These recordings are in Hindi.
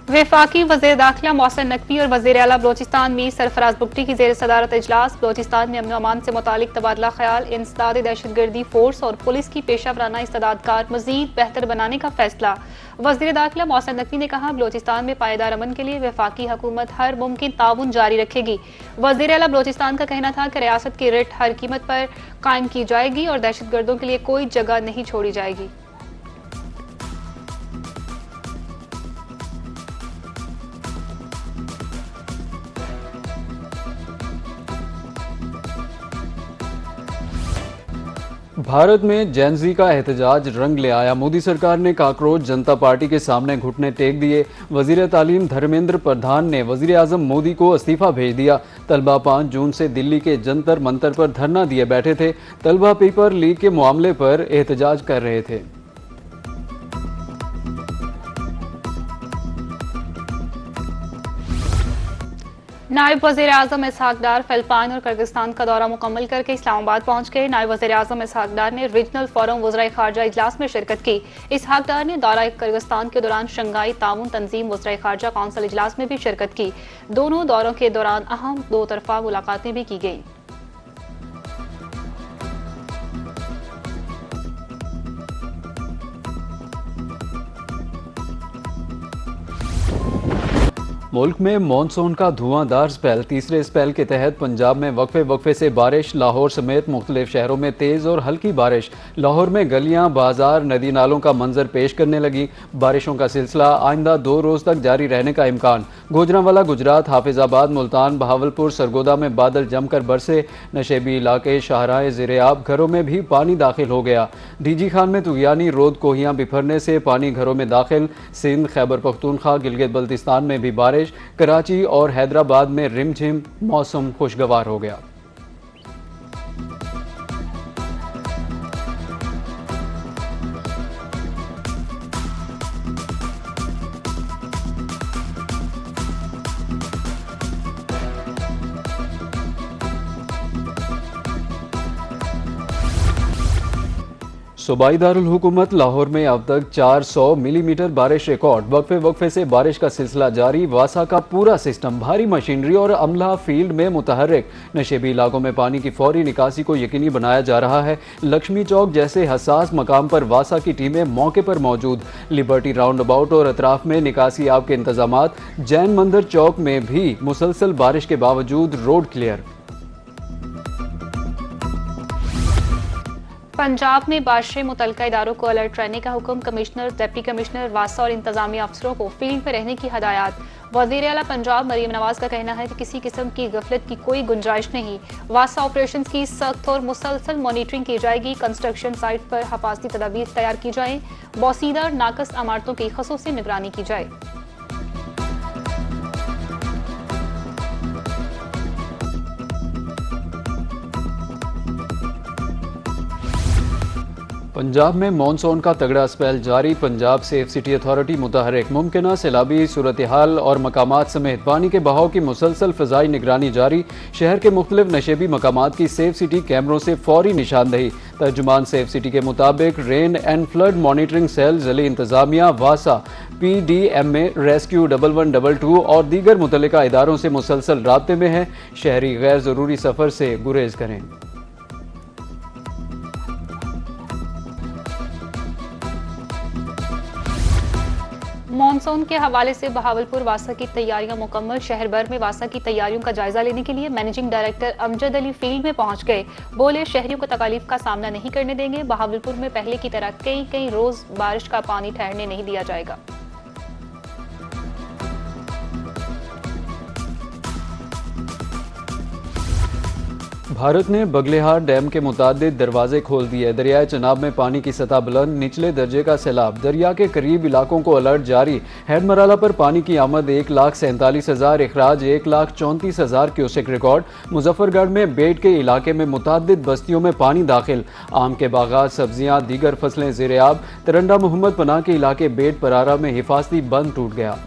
वफाकी वज़ीर दाखिला मोहसिन नकवी और वज़ीर आला बलोचिस्तान मीर सरफराज बुगटी की जेर सदारत इजलास। बलोचिस्तान में अमन अमान से मुतालिक तबादला ख्याल, इंसदाद दहशतगर्दी फोर्स और पुलिस की पेशा वराना इस्तेदादकार मजीद बेहतर बनाने का फैसला। वज़ीर दाखिला मोहसिन नकवी ने कहा, बलोचिस्तान में पायदार अमन के लिए वफाकी हुकूमत हर मुमकिन ताउन जारी रखेगी। वज़ीर आला बलोचिस्तान का कहना था कि रियासत की रिट हर कीमत पर कायम की जाएगी और दहशतगर्दों के लिए कोई जगह नहीं छोड़ी जाएगी। भारत में जेनजी का एहतजाज रंग ले आया। मोदी सरकार ने काकरोच जनता पार्टी के सामने घुटने टेक दिए। वजीर तालीम धर्मेंद्र प्रधान ने वजीर आजम मोदी को इस्तीफा भेज दिया। तलबा 5 जून से दिल्ली के जंतर मंतर पर धरना दिए बैठे थे। तलबा पेपर लीक के मामले पर एहतजाज कर रहे थे। नायब वज़ीर आज़म इसहाक डार फिलिपाइन और किर्गिस्तान का दौरा मुकम्मल करके इस्लामाबाद पहुंच गए। नायब वज़ीर आज़म इसहाक डार ने रीजनल फोरम वज़राए खारजा इजलास में शिरकत की। इसहाक डार ने दौरा किर्गिस्तान के दौरान शंघाई ताउन तंजीम वज़राए खारजा कौंसिल इजलास में भी शिरकत की। दोनों दौरों के दौरान अहम 2 तरफा मुलाकातें भी की गईं। मुल्क में मानसून का धुआंधार स्पेल। तीसरे स्पेल के तहत पंजाब में वक्फे वक्फे से बारिश। लाहौर समेत मुख्तलिफ शहरों में तेज़ और हल्की बारिश। लाहौर में गलियां, बाजार, नदी नालों का मंजर पेश करने लगी। बारिशों का सिलसिला आइंदा 2 रोज़ तक जारी रहने का इम्कान। गुजरांवाला गुजरात, हाफिजाबाद, मुल्तान, बहावलपुर, सरगोदा में बादल जमकर बरसे। नशेबी इलाके शाहराह ज़ेरे-आब, घरों में भी पानी दाखिल हो गया। डीजी खान में तुगियानी रोद कोहियां बिफरने से पानी घरों में दाखिल। सिंध, खैबर पख्तूनख्वा, गिलगित बल्तिस्तान में भी बारिश। कराची और हैदराबाद में रिमझिम मौसम खुशगवार हो गया। सूबाई दारुल हुकूमत लाहौर में अब तक 400 मिलीमीटर बारिश रिकॉर्ड। वक्फे वक्फे से बारिश का सिलसिला जारी। वासा का पूरा सिस्टम, भारी मशीनरी और अमला फील्ड में मुतहर्रिक। नशेबी इलाकों में पानी की फौरी निकासी को यकीनी बनाया जा रहा है। लक्ष्मी चौक जैसे हसास मकाम पर वासा की टीमें मौके पर मौजूद। लिबर्टी राउंड अबाउट और अतराफ में निकासी आब के इंतजाम। जैन मंदिर चौक में भी मुसलसल बारिश के बावजूद रोड क्लियर। पंजाब में बारिश से मुतल्लिका इदारों को अलर्ट रहने का हुक्म। कमिश्नर, डिप्टी कमिश्नर वासा और इंतजामी अफसरों को फील्ड में रहने की हदायत। वज़ीर आला पंजाब मरीम नवाज का कहना है कि किसी किस्म की गफलत की कोई गुंजाइश नहीं। वासा ऑपरेशन की सख्त और मुसलसल मॉनिटरिंग की जाएगी। कंस्ट्रक्शन साइट पर हिफाजती तदाबीर तैयार की जाए। बोसीदा और नाकस इमारतों की खसूसी निगरानी की जाए। पंजाब में मानसून का तगड़ा स्पेल जारी। पंजाब सेफ सिटी अथॉरिटी मुतहरिक। मुमकिन सैलाबी सूरत हाल और मकामात समेत पानी के बहाव की मुसलसल फ़ज़ाई निगरानी जारी। शहर के मुख्तलिफ नशेबी मकामात की सेफ सिटी कैमरों से फौरी निशानदही। तर्जुमान सेफ सिटी के मुताबिक rain and flood monitoring cell, ज़िले इंतजामिया, वासा, PDMA, रेस्क्यू 1122 और दीगर मुतल्लिका इदारों से मुसलसल राब्ते में है। शहरी गैर ज़रूरी सफ़र से गुरेज करें। मानसून के हवाले से बहावलपुर वासा की तैयारियां मुकम्मल। शहर भर में वासा की तैयारियों का जायजा लेने के लिए managing director Amjad Ali field में पहुंच गए। बोले, शहरियों को तकालीफ का सामना नहीं करने देंगे। बहावलपुर में पहले की तरह कई रोज बारिश का पानी ठहरने नहीं दिया जाएगा। भारत ने बगलेहार डैम के मुतादिद दरवाजे खोल दिए। दरियाए चनाब में पानी की सतह बुलंद, निचले दर्जे का सैलाब। दरिया के करीब इलाकों को अलर्ट जारी। हेडमराला पर पानी की आमद 1,47,000, अखराज 1,34,000 क्यूसेक रिकॉर्ड। मुजफ्फरगढ़ में बेट के इलाके में मुतादिद बस्तियों में पानी दाखिल। आम के बागात, सब्जियां, दीगर फसलें ज़ेरे-आब। तरंडा मोहम्मद पनाह के इलाके बेट परारा में हिफाजती बंद टूट गया।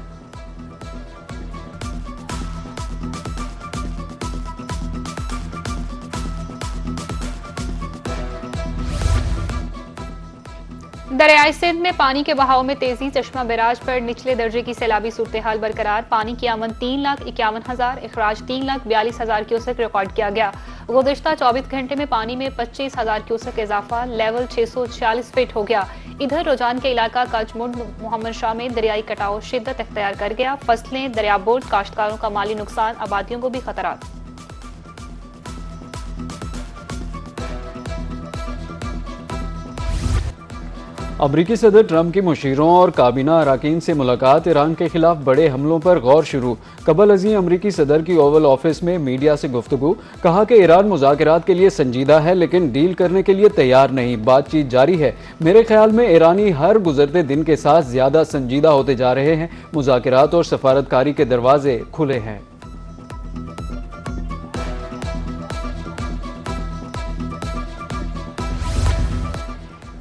दरियाई सिंध में पानी के बहाव में तेजी, चश्मा बैराज पर निचले दर्जे की सैलाबी सूरत हाल बरकरार। पानी की आमद 3,51,000, अखराज 3,42,000 क्यूसेक रिकॉर्ड किया गया। गुज़िश्ता 24 घंटे में पानी में 25,000 क्यूसेक इजाफा, लेवल 646 फीट हो गया। इधर रुझान के इलाका कचमुंड मोहम्मद शाह में दरियाई कटाव शिद्दत अख्तियार कर गया। फसलें दरियाबोर्ड, काश्तकारों का माली नुकसान, आबादियों को भी खतरात। अमरीकी सदर ट्रंप की मुशीरों और काबीना अरकान से मुलाकात, ईरान के खिलाफ बड़े हमलों पर गौर शुरू। कबल अज़ीं अमरीकी सदर की ओवल ऑफिस में मीडिया से गुफ्तगू, कहा कि ईरान मुज़ाकरात के लिए संजीदा है लेकिन डील करने के लिए तैयार नहीं, बातचीत जारी है। मेरे ख्याल में ईरानी हर गुजरते दिन के साथ ज़्यादा संजीदा होते जा रहे हैं। मुज़ाकरात और सफारतकारी के दरवाजे खुले हैं।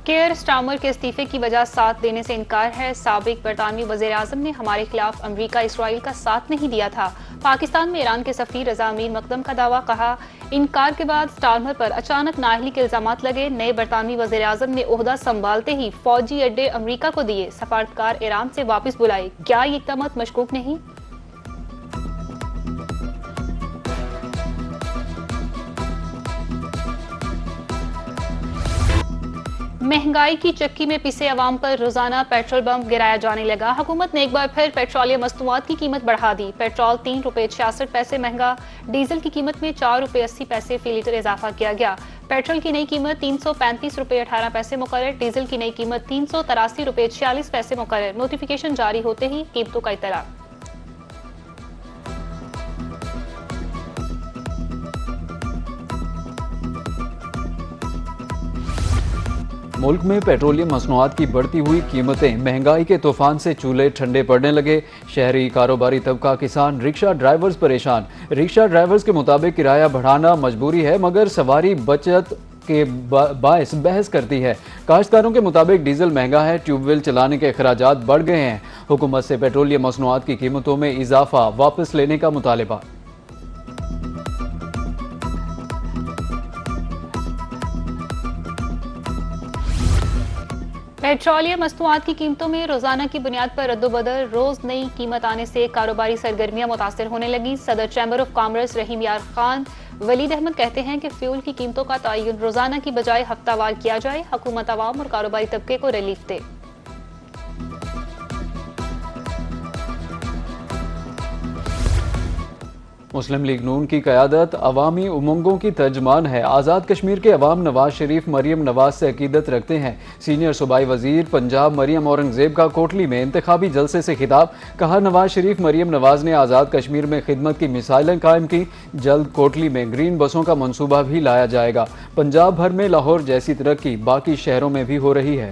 केयर स्टार्मर के इस्तीफे की वजह साथ देने से इनकार है। साबिक बरतानवी वज़ीर आज़म ने हमारे खिलाफ अमरीका इसराइल का साथ नहीं दिया था। पाकिस्तान में ईरान के सफ़ीर रज़ा अमीर मकदम का दावा, कहा इनकार के बाद स्टार्मर पर अचानक नाअहली के इल्जामात लगे। नए बरतानवी वज़ीर आज़म ने ओहदा संभालते ही फौजी अड्डे अमरीका को दिए, सफारतकार ईरान से वापस बुलाए। क्या ये इक़दामात मशकूक नहीं? महंगाई की चक्की में पिसे अवाम पर रोजाना पेट्रोल बम गिराया जाने लगा। हुकूमत ने एक बार फिर पेट्रोलियम मस्तूआत की कीमत बढ़ा दी। पेट्रोल 3 रुपये 66 पैसे महंगा, डीजल की कीमत में 4 रुपये 80 पैसे फी लीटर इजाफा किया गया। पेट्रोल की नई कीमत 335 रुपये 18 पैसे मुकर्रर, डीजल की नई कीमत 383 रुपये 46 पैसे मुकर्रर। नोटिफिकेशन जारी होते ही कीमतों का इतला। मुल्क में पेट्रोलियम मसनूआत की बढ़ती हुई कीमतें, महंगाई के तूफान से चूल्हे ठंडे पड़ने लगे। शहरी कारोबारी तबका, किसान, रिक्शा ड्राइवर्स परेशान। रिक्शा ड्राइवर्स के मुताबिक किराया बढ़ाना मजबूरी है मगर सवारी बचत के बायस बहस करती है। काश्तकारों के मुताबिक डीजल महंगा है, ट्यूबवेल चलाने के अखराजात बढ़ गए हैं। हुकूमत से पेट्रोलियम मसनूआत की कीमतों में इजाफा वापस लेने का मुतालबा। पेट्रोलियम मस्तूआत की कीमतों में रोजाना की बुनियाद पर रद्दोबदल, रोज नई कीमत आने से कारोबारी सरगर्मियां मुतासर होने लगी। सदर चैम्बर ऑफ कॉमर्स रहीम यार खान वलीद अहमद कहते हैं कि फ्यूल की कीमतों का तयन रोजाना की बजाय हफ्तावार किया जाए। हुकूमत आवाम और कारोबारी तबके को रिलीफ दे। मुस्लिम लीग नून की क़यादत अवामी उमंगों की तर्जमान है। आज़ाद कश्मीर के अवाम नवाज शरीफ मरीम नवाज से अकीदत रखते हैं। सीनियर सूबाई वजीर पंजाब मरीम औरंगजेब का कोटली में इंतखाबी जलसे से खिताब, कहा नवाज शरीफ मरीम नवाज ने आज़ाद कश्मीर में खिदमत की मिसाइलें कायम की। जल्द कोटली में ग्रीन बसों का मनसूबा भी लाया जाएगा। पंजाब भर में लाहौर जैसी तरक्की बाकी शहरों में भी हो रही है।